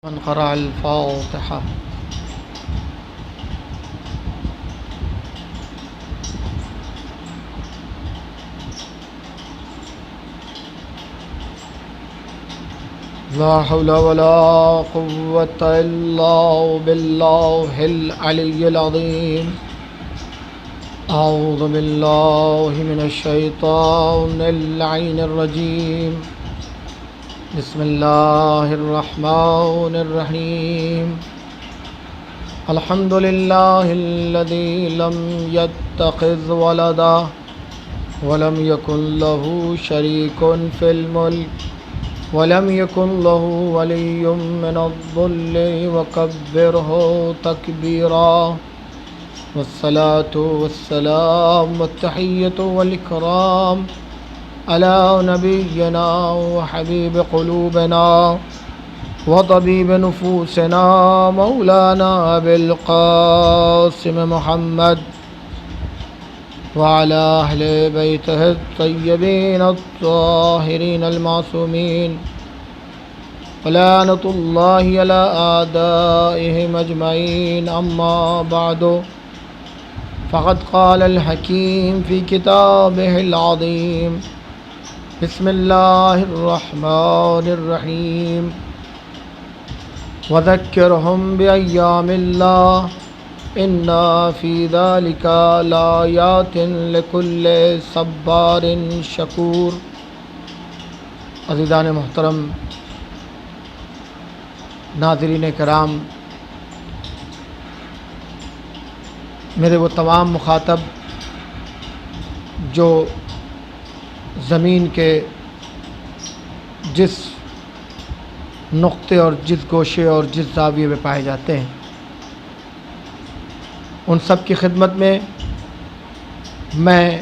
من قرأ الفاتحة. لا حول ولا قوة إلا بالله العلي العظيم. أعوذ بالله من الشيطان اللعين الرجيم. بسم الله الرحمن الرحيم. الحمد لله الذي لم يتخذ ولدا ولم يكن له شريك في الملك ولم يكن له ولي من الذل وكبره تكبيرا. والصلاة والسلام والتحية والإكرام على نبينا وحبيب قلوبنا وطبيب نفوسنا مولانا أبي القاسم محمد وعلى أهل بيته الطيبين الطاهرين المعصومين ولعنة الله على أعدائهم أجمعين. أما بعد، فقد قال الحكيم في كتابه العظيم: بسم الله الرحمن الرحيم. وذكرهم بأيام الله إن في ذلك لآيات لكل صبار شكور. عزیزان محترم، ناظرین کرام، میرے وہ تمام مخاطب جو زمین کے جس نقطے اور جس گوشے اور جس زاویے میں پائے جاتے ہیں، ان سب کی خدمت میں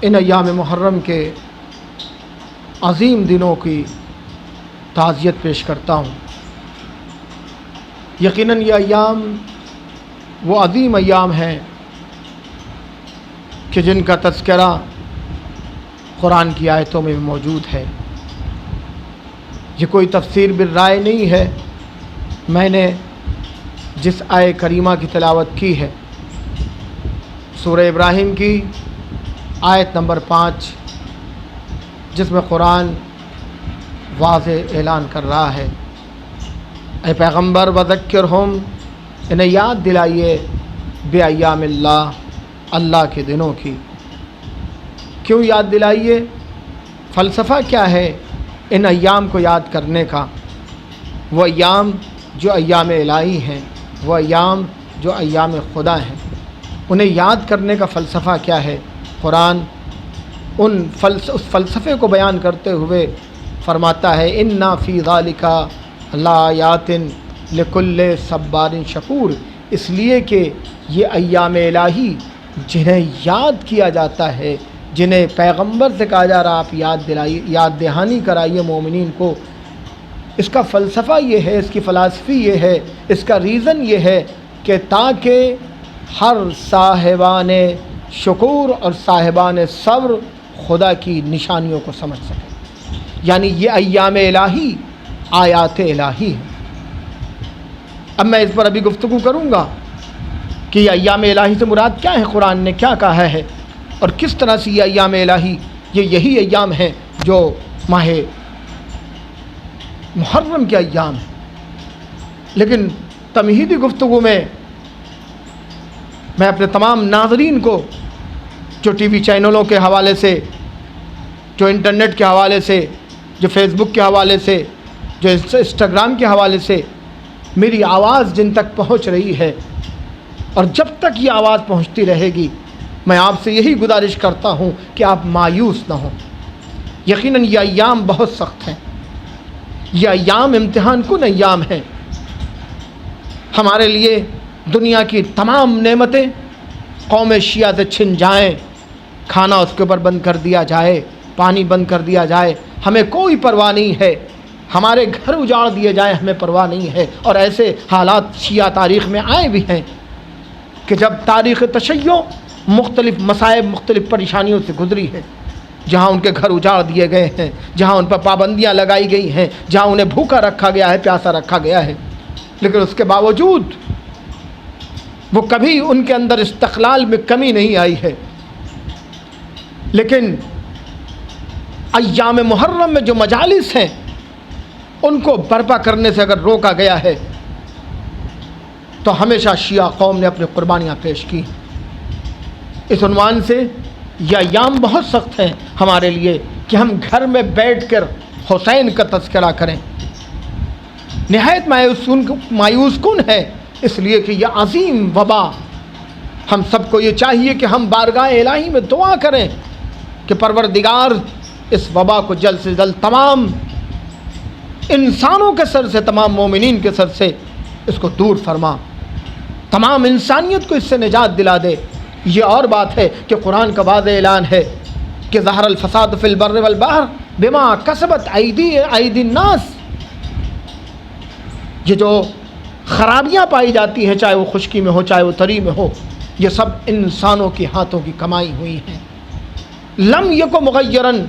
ان ایام محرم کے عظیم دنوں کی تعزیت پیش کرتا ہوں۔ یقیناً یہ ایام وہ عظیم ایام ہیں کہ جن کا تذکرہ قرآن کی آیتوں میں موجود ہے۔ یہ کوئی تفسیر بالرائے نہیں ہے۔ میں نے جس آیہ کریمہ کی تلاوت کی ہے، سورہ ابراہیم کی آیت نمبر 5، جس میں قرآن واضح اعلان کر رہا ہے: اے پیغمبر، وذکرہم، انہیں یاد دلائیے، بے ایام اللہ، اللہ کے دنوں کی۔ کیوں یاد دلائیے؟ فلسفہ کیا ہے ان ایام کو یاد کرنے کا؟ وہ ایام جو ایام الہی ہیں، وہ ایام جو ایام خدا ہیں، انہیں یاد کرنے کا فلسفہ کیا ہے؟ قرآن اس فلسفے کو بیان کرتے ہوئے فرماتا ہے: اِنَّ فِي ذَلِكَ لَآیَاتٍ لِكُلِّ صَبَّارٍ شَکُور۔ اس لیے کہ یہ ایام الہی جنہیں یاد کیا جاتا ہے، جنہیں پیغمبر سے کہا جا رہا آپ یاد دہانی کرائیے مومنین کو، اس کا فلسفہ یہ ہے، اس کی فلسفی یہ ہے، اس کا ریزن یہ ہے کہ تاکہ ہر صاحبان شکور اور صاحبان صبر خدا کی نشانیوں کو سمجھ سکیں۔ یعنی یہ ایام الہی آیات الہی ہیں۔ اب میں اس پر ابھی گفتگو کروں گا کہ یہ ایام الہی سے مراد کیا ہے، قرآن نے کیا کہا ہے، اور کس طرح سے یہ ایام الہی، یہی ایام ہیں جو ماہ محرم کے ایام ہیں۔ لیکن تمہیدی گفتگو میں اپنے تمام ناظرین کو، جو ٹی وی چینلوں کے حوالے سے، جو انٹرنیٹ کے حوالے سے، جو فیس بک کے حوالے سے، جو انسٹاگرام کے حوالے سے میری آواز جن تک پہنچ رہی ہے، اور جب تک یہ آواز پہنچتی رہے گی، میں آپ سے یہی گزارش کرتا ہوں کہ آپ مایوس نہ ہوں۔ یقیناً یہ ایام بہت سخت ہیں، یہ ایام امتحان کن ایام ہیں۔ ہمارے لیے دنیا کی تمام نعمتیں قوم شیعہ سے چھن جائیں، کھانا اس کے اوپر بند کر دیا جائے، پانی بند کر دیا جائے، ہمیں کوئی پرواہ نہیں ہے۔ ہمارے گھر اجاڑ دیے جائیں، ہمیں پرواہ نہیں ہے۔ اور ایسے حالات شیعہ تاریخ میں آئے بھی ہیں کہ جب تاریخ تشیع مختلف مصائب، مختلف پریشانیوں سے گزری ہے، جہاں ان کے گھر اجاڑ دیے گئے ہیں، جہاں ان پر پابندیاں لگائی گئی ہیں، جہاں انہیں بھوکا رکھا گیا ہے، پیاسا رکھا گیا ہے، لیکن اس کے باوجود وہ کبھی ان کے اندر استقلال میں کمی نہیں آئی ہے۔ لیکن ایام محرم میں جو مجالس ہیں ان کو برپا کرنے سے اگر روکا گیا ہے تو ہمیشہ شیعہ قوم نے اپنی قربانیاں پیش کی۔ اس عنوان سے یہ ایام بہت سخت ہیں ہمارے لیے کہ ہم گھر میں بیٹھ کر حسین کا تذکرہ کریں۔ نہایت مایوس کن ہے، اس لیے کہ یہ عظیم وبا، ہم سب کو یہ چاہیے کہ ہم بارگاہ الہی میں دعا کریں کہ پروردگار اس وبا کو جلد سے جلد تمام انسانوں کے سر سے، تمام مومنین کے سر سے اس کو دور فرما، تمام انسانیت کو اس سے نجات دلا دے۔ یہ اور بات ہے کہ قرآن کا واضح اعلان ہے کہ ظہر الفساد فی البر والبحر بما کسبت ایدی الناس، یہ جو خرابیاں پائی جاتی ہیں، چاہے وہ خشکی میں ہو چاہے وہ تری میں ہو، یہ سب انسانوں کے ہاتھوں کی کمائی ہوئی ہیں۔ لم یک مغیرن،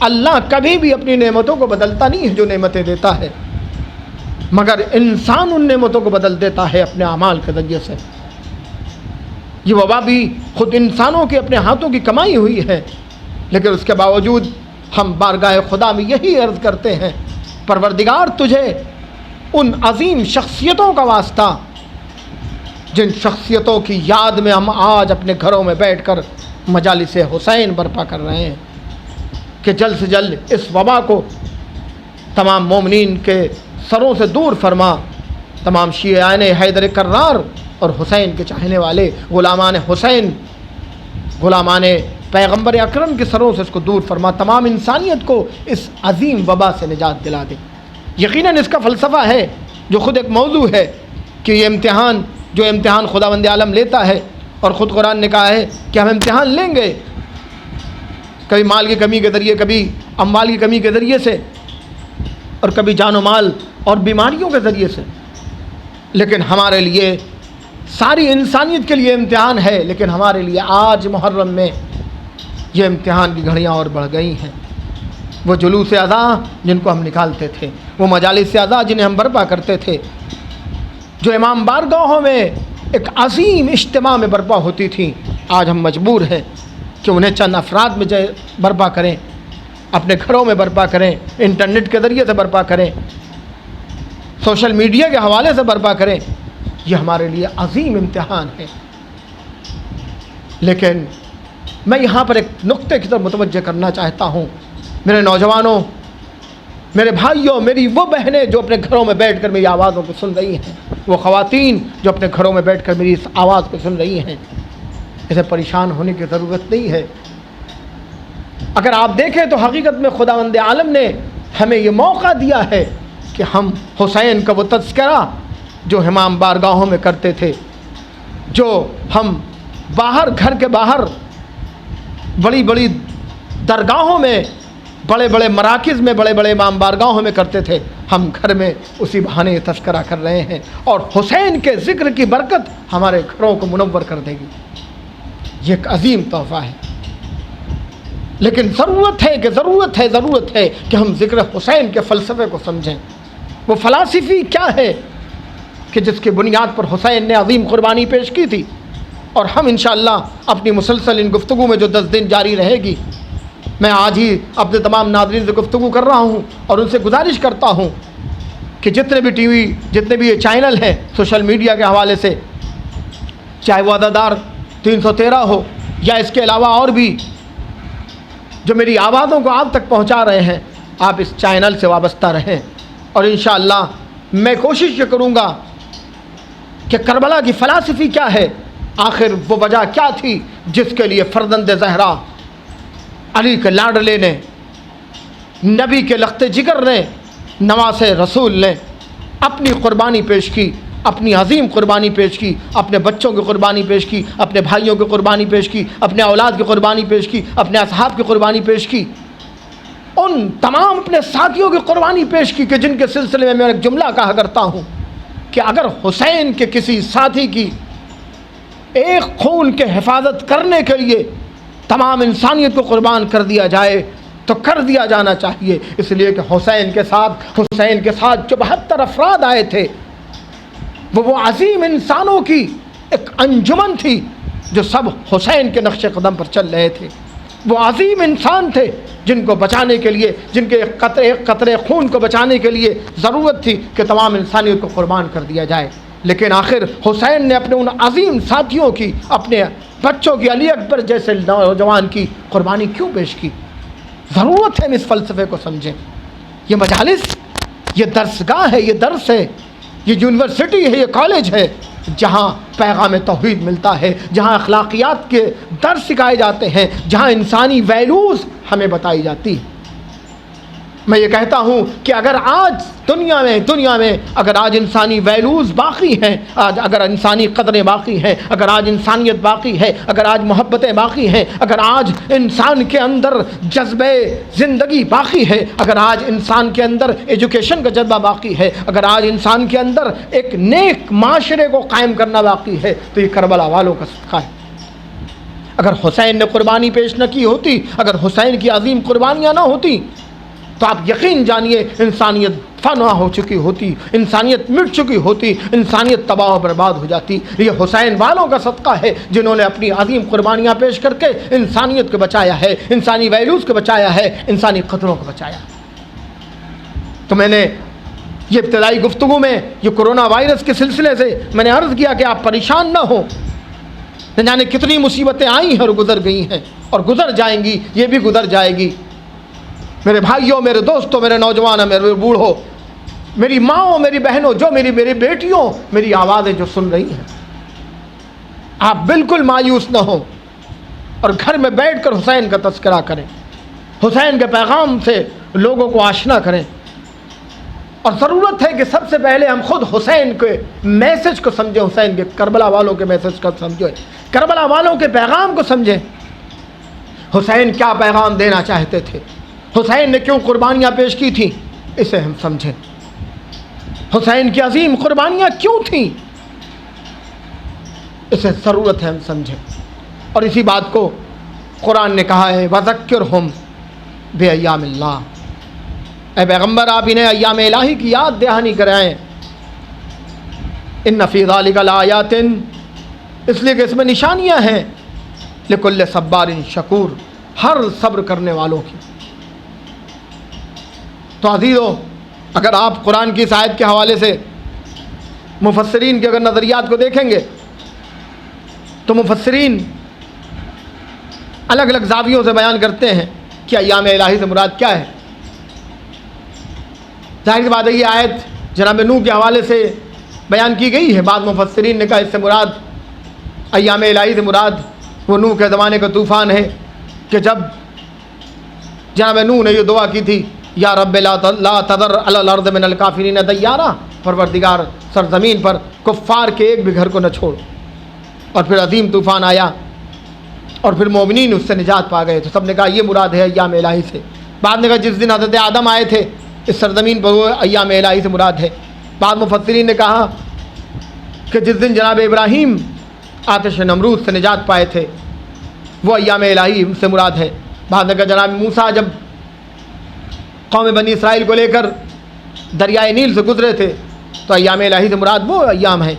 اللہ کبھی بھی اپنی نعمتوں کو بدلتا نہیں ہے جو نعمتیں دیتا ہے، مگر انسان ان نعمتوں کو بدل دیتا ہے اپنے اعمال کے ذریعے سے۔ یہ وبا بھی خود انسانوں کے اپنے ہاتھوں کی کمائی ہوئی ہے، لیکن اس کے باوجود ہم بارگاہ خدا میں یہی عرض کرتے ہیں، پروردگار تجھے ان عظیم شخصیتوں کا واسطہ جن شخصیتوں کی یاد میں ہم آج اپنے گھروں میں بیٹھ کر مجالس حسین برپا کر رہے ہیں، کہ جلد سے جلد اس وبا کو تمام مومنین کے سروں سے دور فرما، تمام شیعان حیدر کرار اور حسین کے چاہنے والے غلامان حسین، غلامان پیغمبر اکرم کے سروں سے اس کو دور فرما، تمام انسانیت کو اس عظیم وبا سے نجات دلا دے۔ یقیناً اس کا فلسفہ ہے جو خود ایک موضوع ہے کہ یہ امتحان خداوند عالم لیتا ہے، اور خود قرآن نے کہا ہے کہ ہم امتحان لیں گے، کبھی مال کی کمی کے ذریعے، کبھی اموال کی کمی کے ذریعے سے، اور کبھی جان و مال اور بیماریوں کے ذریعے سے، لیکن ہمارے لیے ساری انسانیت کے لیے امتحان ہے، لیکن ہمارے لیے آج محرم میں یہ امتحان کی گھڑیاں اور بڑھ گئی ہیں۔ وہ جلوس اذاں جن کو ہم نکالتے تھے، وہ مجالس اذاں جنہیں ہم برپا کرتے تھے، جو امام بارگاہوں میں ایک عظیم اجتماع میں برپا ہوتی تھی، آج ہم مجبور ہیں کہ انہیں چند افراد میں برپا کریں، اپنے گھروں میں برپا کریں، انٹرنیٹ کے ذریعے سے برپا کریں، سوشل میڈیا کے حوالے سے برپا کریں۔ یہ ہمارے لیے عظیم امتحان ہے، لیکن میں یہاں پر ایک نقطے کی طرف متوجہ کرنا چاہتا ہوں، میرے نوجوانوں، میرے بھائیوں، میری وہ بہنیں جو اپنے گھروں میں بیٹھ کر میری آوازوں کو سن رہی ہیں، وہ خواتین جو اپنے گھروں میں بیٹھ کر میری اس آواز کو سن رہی ہیں، اسے پریشان ہونے کی ضرورت نہیں ہے۔ اگر آپ دیکھیں تو حقیقت میں خداوند عالم نے ہمیں یہ موقع دیا ہے کہ ہم حسین کا وہ تذکرہ جو امام بارگاہوں میں کرتے تھے، جو ہم باہر، گھر کے باہر بڑی بڑی درگاہوں میں، بڑے بڑے مراکز میں، بڑے بڑے امام بارگاہوں میں کرتے تھے، ہم گھر میں اسی بہانے یہ تذکرہ کر رہے ہیں، اور حسین کے ذکر کی برکت ہمارے گھروں کو منور کر دے گی۔ یہ ایک عظیم تحفہ ہے، لیکن ضرورت ہے کہ ہم ذکر حسین کے فلسفے کو سمجھیں۔ وہ فلسفی کیا ہے کہ جس کی بنیاد پر حسین نے عظیم قربانی پیش کی تھی، اور ہم انشاءاللہ اپنی مسلسل ان گفتگو میں جو 10 دن جاری رہے گی، میں آج ہی اپنے تمام ناظرین سے گفتگو کر رہا ہوں اور ان سے گزارش کرتا ہوں کہ جتنے بھی ٹی وی، جتنے بھی یہ چینل ہیں سوشل میڈیا کے حوالے سے، چاہے وہ عددار 313 ہو یا اس کے علاوہ اور بھی جو میری آوازوں کو آپ تک پہنچا رہے ہیں، آپ اس چینل سے وابستہ رہیں، اور انشاءاللہ میں کوشش یہ کروں گا کہ کربلا کی فلسفی کیا ہے، آخر وہ وجہ کیا تھی جس کے لیے فرزند زہرا، علی کے لاڈلے نے، نبی کے لخت جگر نے، نواز رسول نے اپنی قربانی پیش کی، اپنی عظیم قربانی پیش کی، اپنے بچوں کی قربانی پیش کی، اپنے بھائیوں کی قربانی پیش کی، اپنے اولاد کی قربانی پیش کی، اپنے اصحاب کی قربانی پیش کی، ان تمام اپنے ساتھیوں کی قربانی پیش کی، کہ جن کے سلسلے میں ایک جملہ کہا کرتا ہوں کہ اگر حسین کے کسی ساتھی کی ایک خون کے حفاظت کرنے کے لیے تمام انسانیت کو قربان کر دیا جائے تو کر دیا جانا چاہیے، اس لیے کہ حسین کے ساتھ جو 72 افراد آئے تھے وہ عظیم انسانوں کی ایک انجمن تھی جو سب حسین کے نقش قدم پر چل رہے تھے۔ وہ عظیم انسان تھے جن کو بچانے کے لیے، جن کے قطرے خون کو بچانے کے لیے ضرورت تھی کہ تمام انسانیت کو قربان کر دیا جائے، لیکن آخر حسین نے اپنے ان عظیم ساتھیوں کی، اپنے بچوں کی، علی اکبر جیسے نوجوان کی قربانی کیوں پیش کی؟ ضرورت ہے ہم اس فلسفے کو سمجھیں۔ یہ مجالس، یہ درسگاہ ہے، یہ درس ہے، یہ یونیورسٹی ہے، یہ کالج ہے جہاں پیغام توحید ملتا ہے، جہاں اخلاقیات کے درس سکھائے جاتے ہیں، جہاں انسانی ویلیوز ہمیں بتائی جاتی ہے۔ میں یہ کہتا ہوں کہ اگر آج دنیا میں اگر آج انسانی ویلیوز باقی ہیں، اگر انسانی قدریں باقی ہیں، اگر آج انسانیت باقی ہے، اگر آج محبتیں باقی ہیں، اگر آج انسان کے اندر جذبہ زندگی باقی ہے، اگر آج انسان کے اندر ایجوکیشن کا جذبہ باقی ہے، اگر آج انسان کے اندر ایک نیک معاشرے کو قائم کرنا باقی ہے، تو یہ کربلا والوں کا صدقہ ہے۔ اگر حسین نے قربانی پیش نہ کی ہوتی، اگر حسین کی عظیم قربانیاں نہ ہوتی، تو آپ یقین جانیے انسانیت فنا ہو چکی ہوتی، انسانیت مٹ چکی ہوتی، انسانیت تباہ و برباد ہو جاتی۔ یہ حسین والوں کا صدقہ ہے جنہوں نے اپنی عظیم قربانیاں پیش کر کے انسانیت کو بچایا ہے، انسانی ویلیوز کو بچایا ہے، انسانی قدروں کو بچایا۔ تو میں نے یہ ابتدائی گفتگو میں یہ کرونا وائرس کے سلسلے سے میں نے عرض کیا کہ آپ پریشان نہ ہوں، نہ جانے کتنی مصیبتیں آئی ہیں اور گزر گئی ہیں اور گزر جائیں گی، یہ بھی گزر جائے گی۔ میرے بھائیوں، میرے دوستوں، میرے نوجوانوں، میرے بوڑھوں، میری ماؤں، میری بہنوں، جو میری بیٹیوں میری آوازیں جو سن رہی ہیں، آپ بالکل مایوس نہ ہوں اور گھر میں بیٹھ کر حسین کا تذکرہ کریں، حسین کے پیغام سے لوگوں کو آشنا کریں۔ اور ضرورت ہے کہ سب سے پہلے ہم خود حسین کے میسج کو سمجھیں، حسین کے کربلا والوں کے میسج کو سمجھیں، کربلا والوں کے پیغام کو سمجھیں۔ حسین کیا پیغام دینا چاہتے تھے، حسین نے کیوں قربانیاں پیش کی تھیں، اسے ہم سمجھیں۔ حسین کی عظیم قربانیاں کیوں تھیں، اسے ضرورت ہے ہم سمجھیں۔ اور اسی بات کو قرآن نے کہا ہے وَذَكِّرْهُمْ بِأَيَّامِ اللَّهِ، اے پیغمبر آپ انہیں ایام الہی کی یاد دہانی کرائیں۔ ان فی ذلک لآیات، اس لیے کہ اس میں نشانیاں ہیں، لکل صبار شکور، ہر صبر کرنے والوں کی۔ تو عزیزو، اگر آپ قرآن کی اس آیت کے حوالے سے مفسرین کے اگر نظریات کو دیکھیں گے تو مفسرین الگ الگ زاویوں سے بیان کرتے ہیں کہ ایام الہی سے مراد کیا ہے۔ ظاہر سی بات ہے یہ آیت جناب نوح کے حوالے سے بیان کی گئی ہے، بعض مفسرین نے کہا اس سے مراد ایام الہی سے مراد وہ نوح کے زمانے کا طوفان ہے کہ جب جناب نوح نے یہ دعا کی تھی یا رب لا تذر علی الارض من الکافرین دیارا، پروردگار سرزمین پر کفار کے ایک بھی گھر کو نہ چھوڑ، اور پھر عظیم طوفان آیا اور پھر مومنین اس سے نجات پا گئے۔ تو سب نے کہا یہ مراد ہے ایام الہی سے۔ بعد نے کہا جس دن حضرت آدم آئے تھے اس سرزمین پر وہ ایام الہی سے مراد ہے۔ بعض مفسرین نے کہا کہ جس دن جناب ابراہیم آتش نمرود سے نجات پائے تھے وہ ایام الہی سے مراد ہے۔ بعد نے کہا جناب موسیٰ جب قوم بنی اسرائیل کو لے کر دریائے نیل سے گزرے تھے تو ایام الہی سے مراد وہ ایام ہیں۔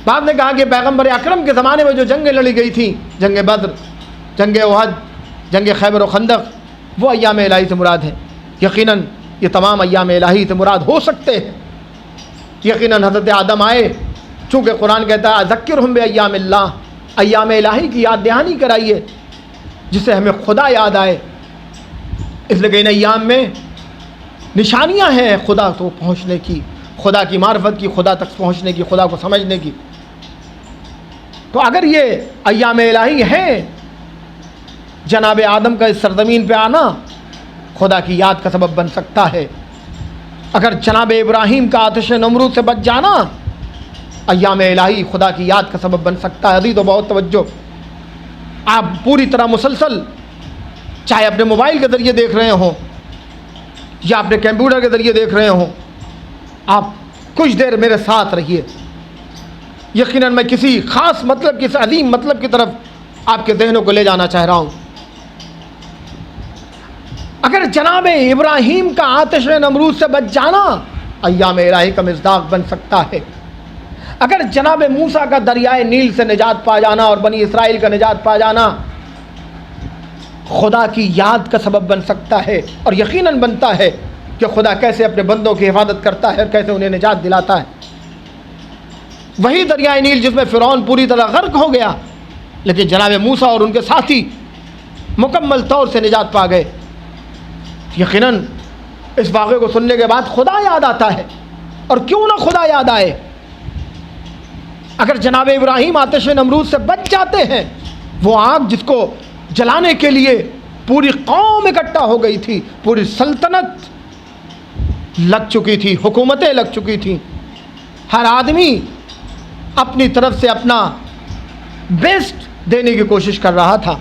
بعد نے کہا کہ پیغمبر اکرم کے زمانے میں جو جنگیں لڑی گئی تھیں، جنگ بدر، جنگ احد، جنگ خیبر و خندق، وہ ایام الہی سے مراد ہے۔ یقیناً یہ تمام ایام الہی سے مراد ہو سکتے ہیں۔ یقیناً حضرت آدم آئے، چونکہ قرآن کہتا ہے ذکرہم بایام اللہ، ایام الہی کی یاد دہانی کرائیے جس سے ہمیں خدا یاد آئے۔ اس لیے کہ ان ایام میں نشانیاں ہیں خدا کو پہنچنے کی، خدا کی معرفت کی، خدا تک پہنچنے کی، خدا کو سمجھنے کی۔ تو اگر یہ ایام الہی ہیں، جناب آدم کا اس سرزمین پہ آنا خدا کی یاد کا سبب بن سکتا ہے۔ اگر جناب ابراہیم کا آتش نمرود سے بچ جانا ایام الہی خدا کی یاد کا سبب بن سکتا ہے۔ عزیز و بہت توجہ، آپ پوری طرح مسلسل چاہے اپنے موبائل کے ذریعے دیکھ رہے ہوں یا اپنے کمپیوٹر کے ذریعے دیکھ رہے ہوں، آپ کچھ دیر میرے ساتھ رہیے۔ یقیناً میں کسی خاص مطلب، کسی عظیم مطلب کی طرف آپ کے ذہنوں کو لے جانا چاہ رہا ہوں۔ اگر جناب ابراہیم کا آتش نمرود سے بچ جانا ایام الہی کا مصداق بن سکتا ہے، اگر جناب موسیٰ کا دریائے نیل سے نجات پا جانا اور بنی اسرائیل کا نجات پا جانا خدا کی یاد کا سبب بن سکتا ہے، اور یقیناً بنتا ہے کہ خدا کیسے اپنے بندوں کی حفاظت کرتا ہے اور کیسے انہیں نجات دلاتا ہے۔ وہی دریائے نیل جس میں فرعون پوری طرح غرق ہو گیا، لیکن جناب موسیٰ اور ان کے ساتھی مکمل طور سے نجات پا گئے۔ یقیناً اس واقعے کو سننے کے بعد خدا یاد آتا ہے، اور کیوں نہ خدا یاد آئے۔ اگر جناب ابراہیم آتش نمرود سے بچ جاتے ہیں، وہ آگ جس کو جلانے کے لیے پوری قوم اکٹھا ہو گئی تھی، پوری سلطنت لگ چکی تھی، حکومتیں لگ چکی تھیں، ہر آدمی اپنی طرف سے اپنا بیسٹ دینے کی کوشش کر رہا تھا،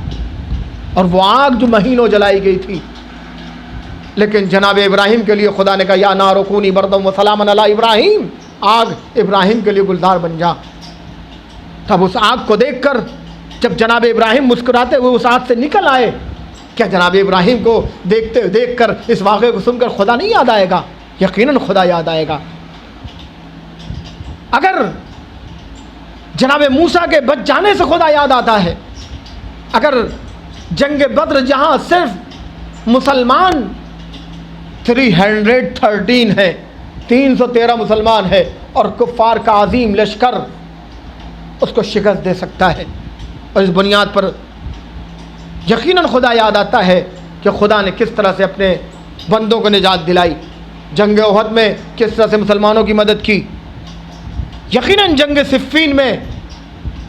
اور وہ آگ جو مہینوں جلائی گئی تھی، لیکن جناب ابراہیم کے لیے خدا نے کہا یا نار کونی بردم و سلاما علی ابراہیم، آگ ابراہیم کے لیے گلزار بن جا۔ تب اس آگ کو دیکھ کر جب جناب ابراہیم مسکراتے ہوئے اس آگ سے نکل آئے، کیا جناب ابراہیم کو دیکھ کر اس واقعے کو سن کر خدا نہیں یاد آئے گا؟ یقیناً خدا یاد آئے گا۔ اگر جناب موسیٰ کے بچ جانے سے خدا یاد آتا ہے، اگر جنگ بدر جہاں صرف مسلمان 313 ہے، 313 مسلمان ہے، اور کفار کا عظیم لشکر اس کو شکست دے سکتا ہے، اور اس بنیاد پر یقیناً خدا یاد آتا ہے کہ خدا نے کس طرح سے اپنے بندوں کو نجات دلائی، جنگ احد میں کس طرح سے مسلمانوں کی مدد کی، یقیناً جنگ صفین میں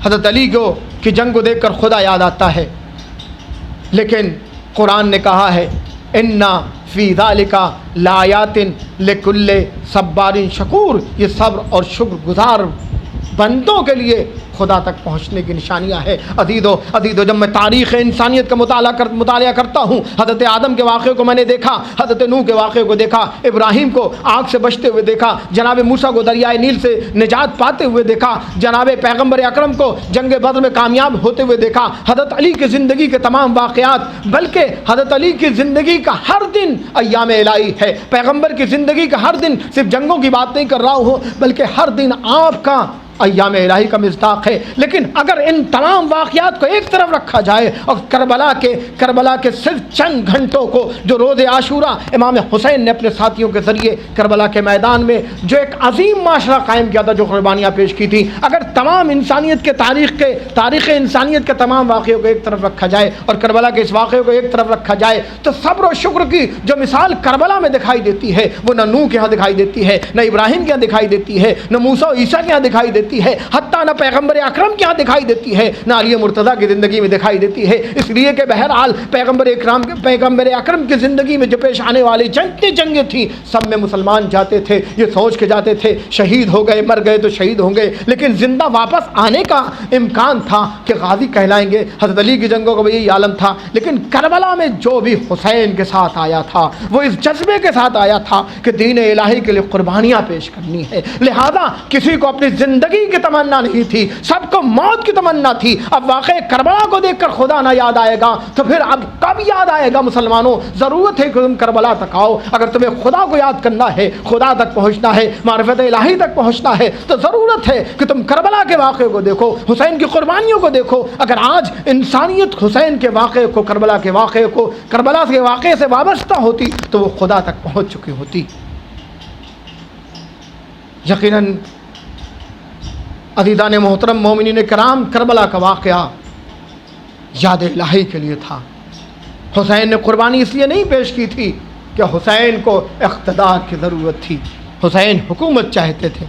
حضرت علی کی جنگ کو دیکھ کر خدا یاد آتا ہے۔ لیکن قرآن نے کہا ہے اِنَّا فِي ذَلِكَ لَآيَاتٍ لِكُلِّ صَبَّارٍ شَكُورٍ، یہ صبر اور شکر گزار بندوں کے لیے خدا تک پہنچنے کی نشانیاں ہیں۔ عزیزو، جب میں تاریخ انسانیت کا مطالعہ کرتا ہوں، حضرت آدم کے واقعے کو میں نے دیکھا، حضرت نوح کے واقعے کو دیکھا، ابراہیم کو آگ سے بچتے ہوئے دیکھا، جناب موسیٰ کو دریائے نیل سے نجات پاتے ہوئے دیکھا، جناب پیغمبر اکرم کو جنگ بدر میں کامیاب ہوتے ہوئے دیکھا، حضرت علی کی زندگی کے تمام واقعات، بلکہ حضرت علی کی زندگی کا ہر دن ایام الہی ہے۔ پیغمبر کی زندگی کا ہر دن صرف جنگوں کی بات نہیں کر رہا ہوں، بلکہ ہر دن آپ کا ایام الہی کا مصداق ہے۔ لیکن اگر ان تمام واقعات کو ایک طرف رکھا جائے اور کربلا کے صرف چند گھنٹوں کو جو روز عاشورہ امام حسین نے اپنے ساتھیوں کے ذریعے کربلا کے میدان میں جو ایک عظیم معاشرہ قائم کیا تھا، جو قربانیاں پیش کی تھیں، اگر تمام انسانیت کے تاریخ انسانیت کے تمام واقعوں کو ایک طرف رکھا جائے اور کربلا کے اس واقعے کو ایک طرف رکھا جائے، تو صبر و شکر کی جو مثال کربلا میں دکھائی دیتی ہے، وہ نہ نوح کے ہاں دکھائی دیتی ہے، نہ ابراہیم کے ہاں دکھائی دیتی ہے، نہ موسیٰ و عیسیٰ کے ہاں دکھائی دیتی ہے، حتیٰ نہ پیغمبر اکرم کے ہاں دکھائی دیتی ہے، نہ علی مرتضیٰ کی زندگی میں دکھائی دیتی ہے۔ اس لیے کہ بہرحال پیغمبر اکرم کی زندگی میں جو پیش آنے والی جنگیں تھیں، سب میں مسلمان جاتے تھے یہ سوچ کے جاتے تھے شہید ہو گئے، مر گئے تو شہید ہوں گے، لیکن زندہ واپس آنے کا امکان تھا کہ غازی کہلائیں گے۔ حضرت علی کی جنگوں کا بھی یہی عالم تھا، لیکن کربلا میں جو بھی حسین کے ساتھ آیا تھا، وہ اس جذبے کے ساتھ آیا تھا کہ دین الہی کے لیے قربانیاں پیش کرنی ہے۔ لہذا کسی کو اپنی زندگی کی تمنا نہیں تھی، سب کو موت کی تمنا تھی۔ اب واقعہ کربلا کو دیکھ کر خدا نہ یاد آئے گا تو پھر اب کب یاد آئے گا؟ مسلمانوں، ضرورت ہے کہ تم کربلا تک آؤ۔ اگر تمہیں خدا کو یاد کرنا ہے، خدا تک پہنچنا ہے، معرفت الہی تک پہنچنا ہے، تو ضرورت ہے کہ تم کربلا کے واقعے کو دیکھو، حسین کی قربانیوں کو دیکھو۔ اگر آج انسانیت حسین کے واقعے کو، کربلا کے واقعے سے وابستہ ہوتی تو وہ خدا تک پہنچ چکی ہوتی۔ یقیناً عزیزان محترم، مومنین کرام، کربلا کا واقعہ یاد الہی کے لیے تھا۔ حسین نے قربانی اس لیے نہیں پیش کی تھی کہ حسین کو اقتدار کی ضرورت تھی، حسین حکومت چاہتے تھے،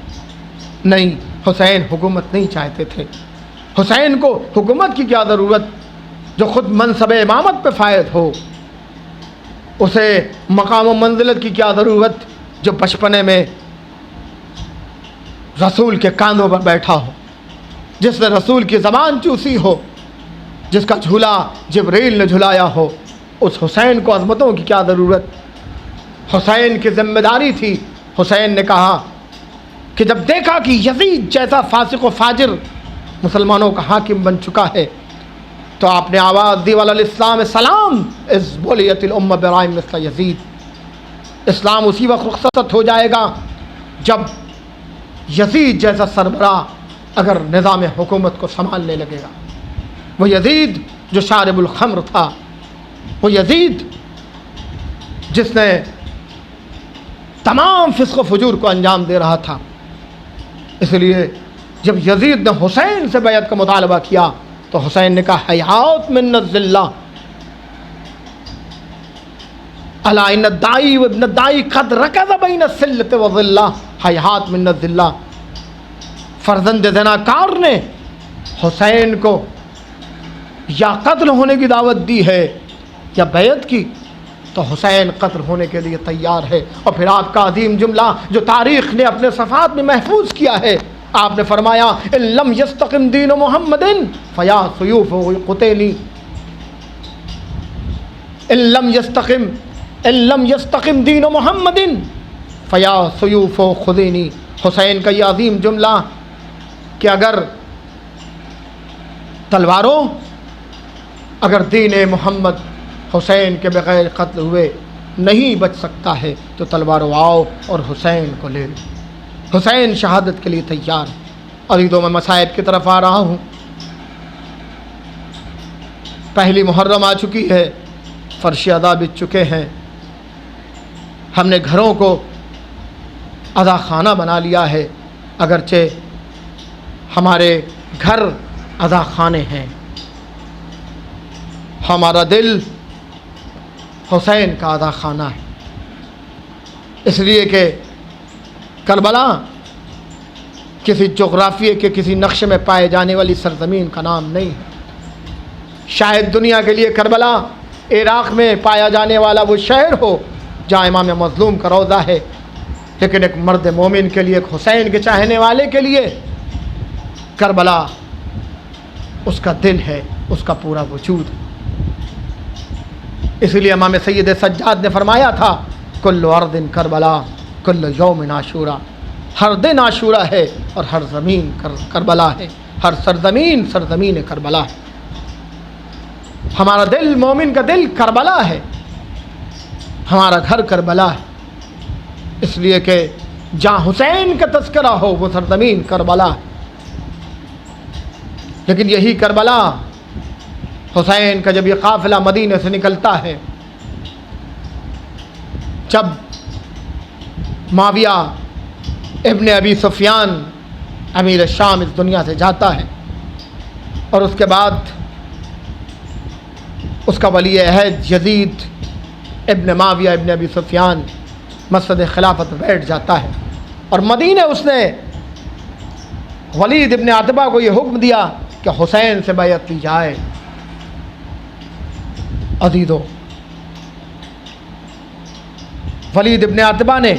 نہیں، حسین حکومت نہیں چاہتے تھے۔ حسین کو حکومت کی کیا ضرورت جو خود منصب امامت پہ فائز ہو؟ اسے مقام و منزلت کی کیا ضرورت جو بچپنے میں رسول کے کاندھوں پر بیٹھا ہو، جس نے رسول کی زبان چوسی ہو، جس کا جھولا جبریل نے جھلایا ہو؟ اس حسین کو عظمتوں کی کیا ضرورت؟ حسین کی ذمہ داری تھی۔ حسین نے کہا کہ جب دیکھا کہ یزید جیسا فاسق و فاجر مسلمانوں کا حاکم بن چکا ہے، تو آپ نے آواز دی والاسلام سلام اذ بلیت الامہ برائم مثل یزید، اسلام اسی وقت رخصت ہو جائے گا جب یزید جیسا سربراہ اگر نظام حکومت کو سنبھالنے لگے گا۔ وہ یزید جو شارب الخمر تھا، وہ یزید جس نے تمام فسق و فجور کو انجام دے رہا تھا۔ اس لیے جب یزید نے حسین سے بیعت کا مطالبہ کیا تو حسین نے کہا حیات من الذلہ، الا ان الداعی وابن الداعی قد رکض بین السلۃ والذلہ، حیات من الذلہ، فرزند زناکار نے حسین کو یا قتل ہونے کی دعوت دی ہے یا بیعت کی، تو حسین قتل ہونے کے لیے تیار ہے۔ اور پھر آپ کا عظیم جملہ جو تاریخ نے اپنے صفحات میں محفوظ کیا ہے، آپ نے فرمایا ان لم یستقم دین محمد فیا سیوف قتیلی، ان لم یستقم دین محمد فیا سیوف خذینی۔ حسین کا یہ عظیم جملہ کہ اگر تلواروں، اگر دین محمد حسین کے بغیر قتل ہوئے نہیں بچ سکتا ہے تو تلواروں آؤ اور حسین کو لے لو۔ حسین شہادت کے لیے تیار۔ عزیزوں میں مصائب کی طرف آ رہا ہوں۔ پہلی محرم آ چکی ہے، فرش ادا بچ چکے ہیں، ہم نے گھروں کو ادا خانہ بنا لیا ہے، اگرچہ ہمارے گھر ادا خانے ہیں، ہمارا دل حسین کا ادا خانہ ہے، اس لیے کہ کربلا کسی جغرافیے کے کسی نقشے میں پائے جانے والی سرزمین کا نام نہیں ہے۔ شاید دنیا کے لیے کربلا عراق میں پایا جانے والا وہ شہر ہو جہاں امام مظلوم کا روضہ ہے، لیکن ایک مرد مومن کے لیے، ایک حسین کے چاہنے والے کے لیے کربلا اس کا دل ہے، اس کا پورا وجود ہے۔ اس لیے امام سید سجاد نے فرمایا تھا کل ارض کربلا کل یوم عاشورا، ہر دن عاشورا ہے اور ہر زمین کربلا ہے، ہر سرزمین سرزمین کربلا ہے۔ ہمارا دل، مومن کا دل کربلا ہے، ہمارا گھر کربلا ہے، اس لیے کہ جہاں حسین کا تذکرہ ہو وہ سرزمین کربلا ہے۔ لیکن یہی کربلا حسین کا جب یہ قافلہ مدینے سے نکلتا ہے، جب معاویہ ابن ابی سفیان امیر شام اس دنیا سے جاتا ہے، اور اس کے بعد اس کا ولی عہد یزید ابن معاویہ ابن ابی سفیان مسجد خلافت میں بیٹھ جاتا ہے، اور مدینے اس نے ولید ابن عتبہ کو یہ حکم دیا کہ حسین سے بیعت لی جائے۔ عزیزو، ولید ابن عتبہ نے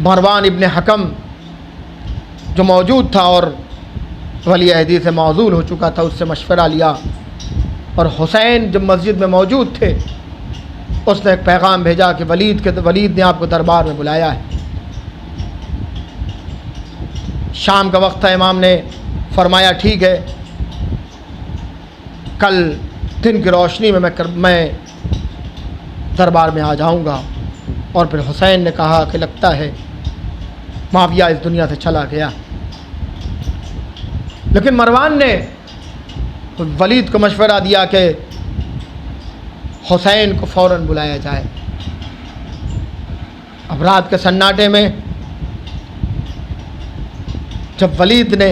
مروان ابن حکم جو موجود تھا اور ولی عہدی سے معزول ہو چکا تھا، اس سے مشورہ لیا، اور حسین جب مسجد میں موجود تھے اس نے ایک پیغام بھیجا کہ ولید نے آپ کو دربار میں بلایا ہے۔ شام کا وقت تھا، امام نے فرمایا ٹھیک ہے، کل دن کی روشنی میں میں دربار میں آ جاؤں گا۔ اور پھر حسین نے کہا کہ لگتا ہے معاویہ اس دنیا سے چلا گیا، لیکن مروان نے ولید کو مشورہ دیا کہ حسین کو فوراً بلایا جائے۔ اب رات کے سناٹے میں جب ولید نے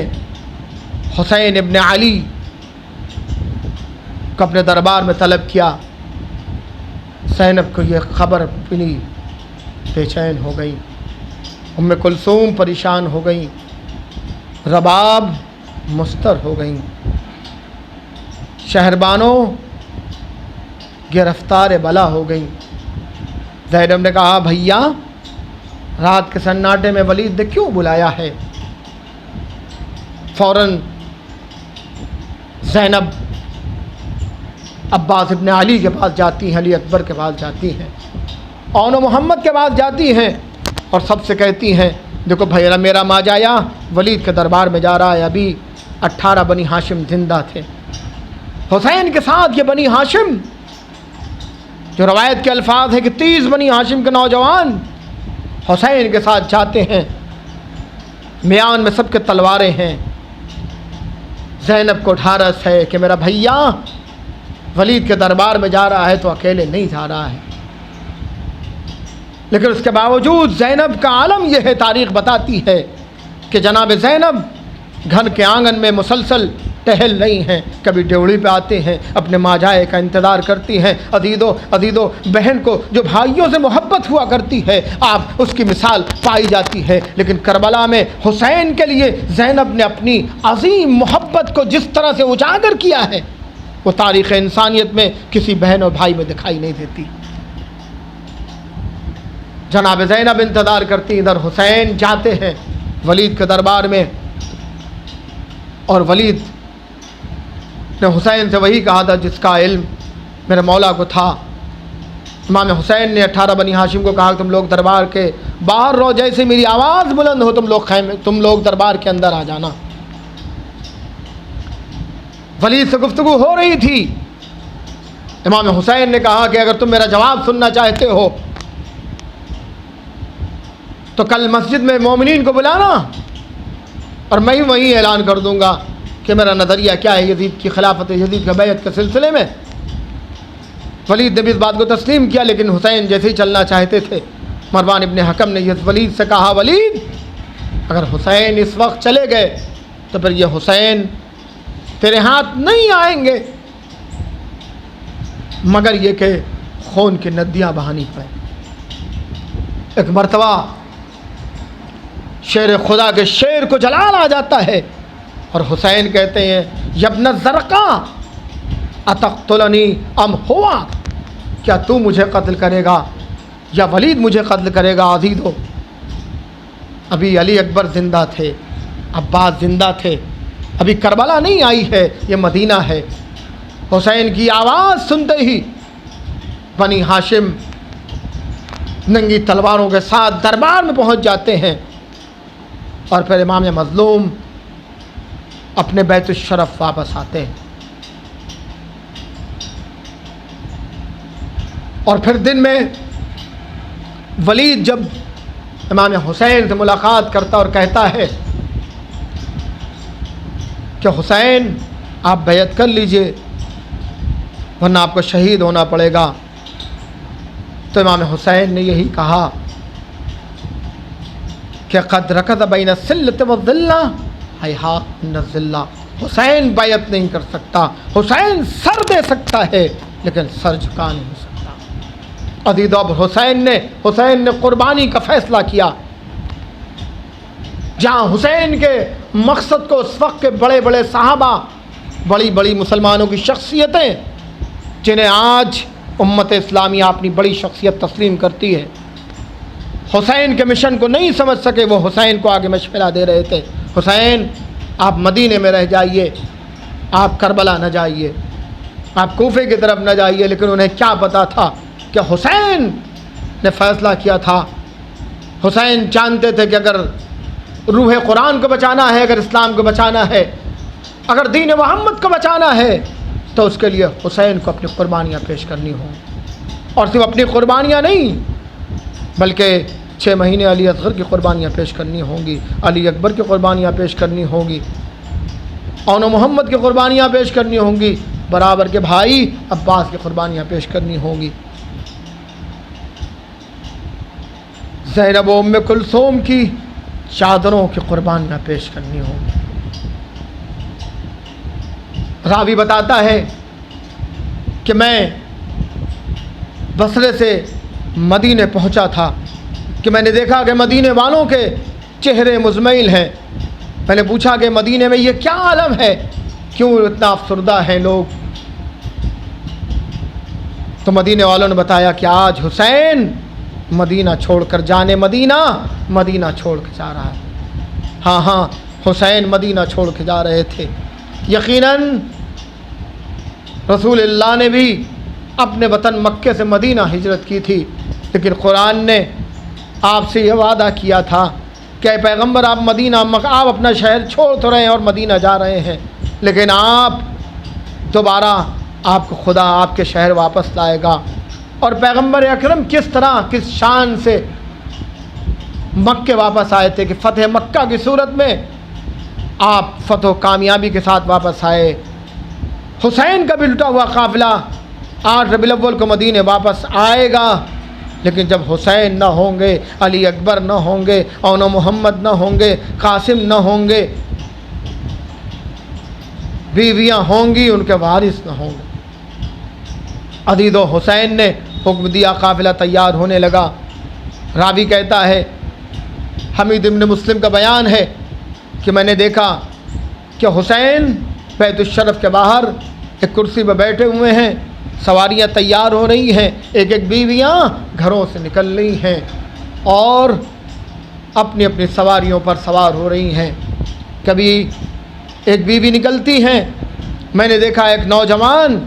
حسین ابن علی کو اپنے دربار میں طلب کیا، زینب کو یہ خبر ملی، بے چین ہو گئی، ام کلثوم پریشان ہو گئیں، رباب مستر ہو گئیں، شہربانوں گرفتار بلا ہو گئیں۔ زینب نے کہا بھیا رات کے سناٹے میں ولید نے کیوں بلایا ہے؟ فوراً زینب عباس ابن علی کے پاس جاتی ہیں، علی اکبر کے پاس جاتی ہیں، اون و محمد کے پاس جاتی ہیں، اور سب سے کہتی ہیں دیکھو بھائی میرا ماجایا ولید کے دربار میں جا رہا ہے، ابھی 18 بنی ہاشم زندہ تھے، حسین کے ساتھ یہ بنی ہاشم، جو روایت کے الفاظ ہیں کہ 30 بنی ہاشم کے نوجوان حسین کے ساتھ جاتے ہیں، میان میں سب کے تلواریں ہیں، زینب کو ڈھارس ہے کہ میرا بھیا ولید کے دربار میں جا رہا ہے تو اکیلے نہیں جا رہا ہے، لیکن اس کے باوجود زینب کا عالم یہ ہے، تاریخ بتاتی ہے کہ جناب زینب گھر کے آنگن میں مسلسل ٹہل رہی ہیں، کبھی ڈیوڑی پہ آتے ہیں، اپنے ماجائے کا انتظار کرتی ہیں، عزیزو بہن کو جو بھائیوں سے محبت ہوا کرتی ہے آپ اس کی مثال پائی جاتی ہے۔ لیکن کربلا میں حسین کے لیے زینب نے اپنی عظیم محبت کو جس طرح سے اجاگر کیا ہے وہ تاریخ انسانیت میں کسی بہن اور بھائی میں دکھائی نہیں دیتی۔ جناب زینب انتظار کرتی، ادھر حسین جاتے ہیں ولید کے دربار میں، اور ولید نے حسین سے وہی کہا تھا جس کا علم میرے مولا کو تھا۔ امام حسین نے 18 بنی ہاشم کو کہا کہ تم لوگ دربار کے باہر رہو، جیسے میری آواز بلند ہو تم لوگ دربار کے اندر آ جانا۔ ولید سے گفتگو ہو رہی تھی، امام حسین نے کہا کہ اگر تم میرا جواب سننا چاہتے ہو تو کل مسجد میں مومنین کو بلانا اور میں وہیں اعلان کر دوں گا کہ میرا نظریہ کیا ہے یزید کی خلافت، یزید کا بیعت کے سلسلے میں۔ ولید نے بھی اس بات کو تسلیم کیا، لیکن حسین جیسے ہی چلنا چاہتے تھے مروان ابن حکم نے ولید سے کہا، ولید اگر حسین اس وقت چلے گئے تو پھر یہ حسین تیرے ہاتھ نہیں آئیں گے مگر یہ کہ خون کی ندیاں بہانی پڑیں۔ ایک مرتبہ شیر خدا کے شیر کو جلال آ جاتا ہے اور حسین کہتے ہیں، یبن الزرقاء اتقتلنی ام ہوا، کیا تو مجھے قتل کرے گا یا ولید مجھے قتل کرے گا؟ عزیزو ابھی علی اکبر زندہ تھے، عباس زندہ تھے، ابھی کربلا نہیں آئی ہے، یہ مدینہ ہے۔ حسین کی آواز سنتے ہی بنی ہاشم ننگی تلواروں کے ساتھ دربار میں پہنچ جاتے ہیں، اور پھر امام مظلوم اپنے بیت الشرف واپس آتے ہیں۔ اور پھر دن میں ولید جب امام حسین سے ملاقات کرتا اور کہتا ہے کہ حسین آپ بیعت کر لیجئے ورنہ آپ کو شہید ہونا پڑے گا، تو امام حسین نے یہی کہا کہ قد رکض بین السلۃ والذلہ ہیہات من الذلہ، حسین بیعت نہیں کر سکتا، حسین سر دے سکتا ہے لیکن سر جھکا نہیں سکتا۔ عزیزو اب حسین نے قربانی کا فیصلہ کیا۔ جہاں حسین کے مقصد کو اس وقت کے بڑے بڑے صحابہ، بڑی بڑی مسلمانوں کی شخصیتیں جنہیں آج امت اسلامیہ اپنی بڑی شخصیت تسلیم کرتی ہے، حسین کے مشن کو نہیں سمجھ سکے، وہ حسین کو آگے مشورہ دے رہے تھے، حسین آپ مدینے میں رہ جائیے، آپ کربلا نہ جائیے، آپ کوفے کی طرف نہ جائیے۔ لیکن انہیں کیا پتا تھا کہ حسین نے فیصلہ کیا تھا، حسین جانتے تھے کہ اگر روح قرآن کو بچانا ہے، اگر اسلام کو بچانا ہے، اگر دین محمد کو بچانا ہے تو اس کے لیے حسین کو اپنی قربانیاں پیش کرنی ہوں، اور صرف اپنی قربانیاں نہیں بلکہ 6 مہینے علی اصغر کی قربانیاں پیش کرنی ہوں گی، علی اکبر کی قربانیاں پیش کرنی ہوں گی، اون محمد کی قربانیاں پیش کرنی ہوں گی، برابر کے بھائی عباس کی قربانیاں پیش کرنی ہوں گی، زینب و ام کلثوم کی چادروں کی قربانیاں پیش کرنی ہوں گی۔ راوی بتاتا ہے کہ میں بصرے سے مدینے پہنچا تھا کہ میں نے دیکھا کہ مدینے والوں کے چہرے مزمعل ہیں۔ میں نے پوچھا کہ مدینے میں یہ کیا عالم ہے، کیوں اتنا افسردہ ہیں لوگ؟ تو مدینے والوں نے بتایا کہ آج حسین مدینہ چھوڑ کر مدینہ چھوڑ کے جا رہا ہے۔ ہاں حسین مدینہ چھوڑ کے جا رہے تھے۔ یقیناً رسول اللہ نے بھی اپنے وطن مکے سے مدینہ ہجرت کی تھی، لیکن قرآن نے آپ سے یہ وعدہ کیا تھا کہ اے پیغمبر آپ اپنا شہر چھوڑ تو رہے ہیں اور مدینہ جا رہے ہیں، لیکن آپ دوبارہ آپ کو خدا آپ کے شہر واپس لائے گا۔ اور پیغمبر اکرم کس طرح کس شان سے مکے واپس آئے تھے کہ فتح مکہ کی صورت میں آپ فتح و کامیابی کے ساتھ واپس آئے۔ حسین کا بھی لٹا ہوا قافلہ 8 ربیع الاول کو مدینے واپس آئے گا، لیکن جب حسین نہ ہوں گے، علی اکبر نہ ہوں گے، اون محمد نہ ہوں گے، قاسم نہ ہوں گے، بیویاں ہوں گی، ان کے وارث نہ ہوں گے۔ عزیز و حسین نے حکم دیا، قافلہ تیار ہونے لگا۔ راوی کہتا ہے، حمید ابن مسلم کا بیان ہے کہ میں نے دیکھا کہ حسین بیت الشرف کے باہر ایک کرسی پہ بیٹھے ہوئے ہیں، سواریاں تیار ہو رہی ہیں، ایک ایک بیویاں گھروں سے نکل رہی ہیں اور اپنی اپنی سواریوں پر سوار ہو رہی ہیں۔ کبھی ایک بیوی نکلتی ہیں، میں نے دیکھا ایک نوجوان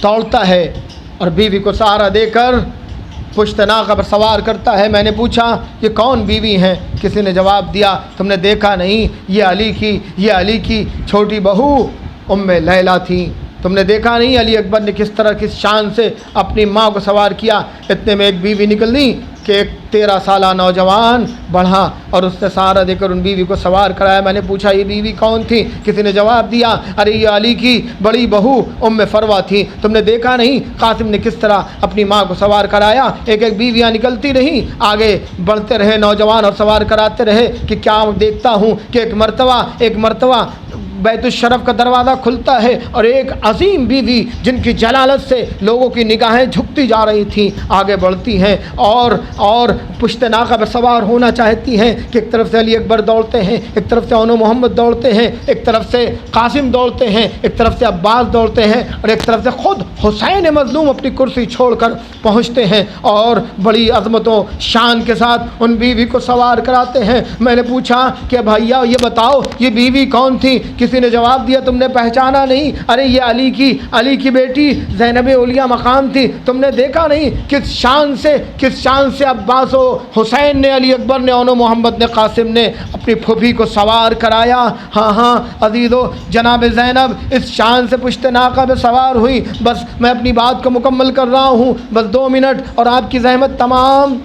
دوڑتا ہے اور بیوی کو سہارا دے کر پشت ناقہ پر سوار کرتا ہے۔ میں نے پوچھا یہ کون بیوی ہیں؟ کسی نے جواب دیا تم نے دیکھا نہیں، یہ علی کی چھوٹی بہو ام لیلہ تھیں، تم نے دیکھا نہیں علی اکبر نے کس طرح کس شان سے اپنی ماں کو سوار کیا۔ اتنے میں ایک بیوی نکلی کہ ایک 13 سالہ نوجوان بڑھا اور اس نے سہارا دے کر ان بیوی کو سوار کرایا۔ میں نے پوچھا یہ بیوی کون تھی؟ کسی نے جواب دیا ارے یہ علی کی بڑی بہو ام فروہ تھی، تم نے دیکھا نہیں قاسم نے کس طرح اپنی ماں کو سوار کرایا۔ ایک ایک بیویاں نکلتی رہیں، آگے بڑھتے رہے نوجوان اور سوار کراتے رہے کہ کیا دیکھتا ہوں کہ ایک مرتبہ بیت الشرف کا دروازہ کھلتا ہے اور ایک عظیم بیوی جن کی جلالت سے لوگوں کی نگاہیں جھکتی جا رہی تھیں آگے بڑھتی ہیں اور پشت ناقہ پر سوار ہونا چاہتی ہیں کہ ایک طرف سے علی اکبر دوڑتے ہیں، ایک طرف سے اون محمد دوڑتے ہیں، ایک طرف سے قاسم دوڑتے ہیں، ایک طرف سے عباس دوڑتے ہیں اور ایک طرف سے خود حسین مظلوم اپنی کرسی چھوڑ کر پہنچتے ہیں اور بڑی عظمت و شان کے ساتھ ان بیوی کو سوار کراتے ہیں۔ میں نے پوچھا کہ بھیا یہ بتاؤ یہ بیوی کون تھی؟ کسی نے جواب دیا تم نے پہچانا نہیں، ارے یہ علی کی بیٹی زینب اولیاء مقام تھی، تم نے دیکھا نہیں کس شان سے عباس و حسین نے، علی اکبر نے، اون محمد نے، قاسم نے اپنی پھوپھی کو سوار کرایا۔ ہاں عزیزو جناب زینب اس شان سے پشت ناقہ پہ سوار ہوئی۔ بس میں اپنی بات کو مکمل کر رہا ہوں، بس 2 منٹ اور آپ کی زحمت تمام۔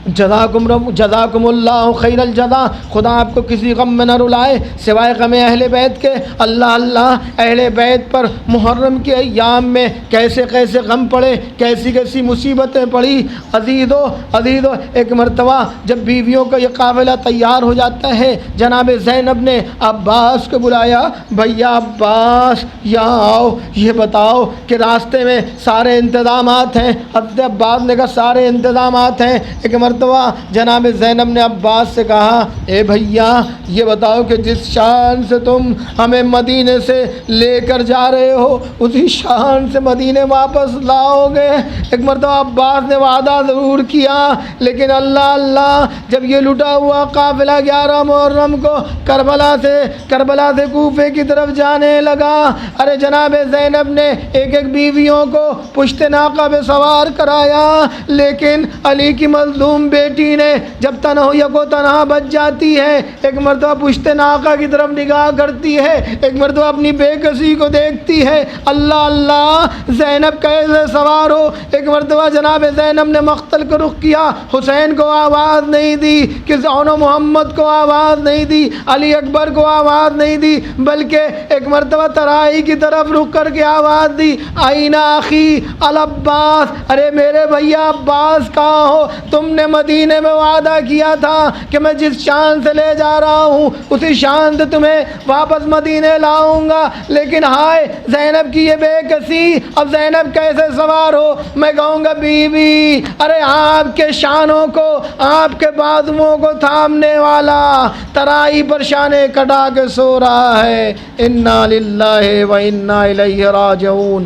جزاکم اللہ خیر الجزا، خدا آپ کو کسی غم میں نہ رلائے سوائے غم اہل بیت کے۔ اللہ اہل بیت پر محرم کے ایام میں کیسے غم پڑے، کیسی مصیبتیں پڑی۔ عزیزو ایک مرتبہ جب بیویوں کا یہ قافلہ تیار ہو جاتا ہے، جناب زینب نے عباس کو بلایا، بھیا عباس یہاں آؤ، یہ بتاؤ کہ راستے میں سارے انتظامات ہیں؟ حضرت عباس نے کہا سارے انتظامات ہیں۔ ایک مرتبہ جناب زینب نے عباس سے کہا اے بھیا یہ بتاؤ کہ جس شان سے تم ہمیں مدینے سے لے کر جا رہے ہو اسی شان سے مدینے واپس لاؤ گے؟ ایک مرتبہ عباس نے وعدہ ضرور کیا، لیکن اللہ جب یہ لٹا ہوا قافلہ 11 محرم کو کربلا سے کوفے کی طرف جانے لگا، ارے جناب زینب نے ایک ایک بیویوں کو پشت ناقہ پہ سوار کرایا، لیکن علی کی مظلوم بیٹی نے جب تنہا بچ جاتی ہے، ایک مرتبہ پشت ناقہ کی طرف نگاہ کرتی ہے، ایک مرتبہ اپنی بے کسی کو دیکھتی ہے، اللہ زینب کیسے سوار ہو؟ ایک مرتبہ جناب زینب نے مقتل کو رخ کیا، حسین کو آواز نہیں دی، کسی اون محمد کو آواز نہیں دی، علی اکبر کو آواز نہیں دی، بلکہ ایک مرتبہ ترائی کی طرف رخ کر کے آواز دی، آئین آخی العباس، ارے میرے بھیا عباس کہاں ہو؟ تم نے مدینے میں وعدہ کیا تھا کہ میں جس شان سے لے جا رہا ہوں اسی شان سے تمہیں واپس مدینے لاؤں گا، لیکن ہائے زینب کی یہ بے کسی، اب زینب کیسے سوار ہو؟ میں کہوں گا بی بی، ارے آپ کے شانوں کو، آپ کے بازوؤں کو تھامنے والا ترائی پر شانے کٹا کے سو رہا ہے۔ انا للہ و انا الیہ راجعون۔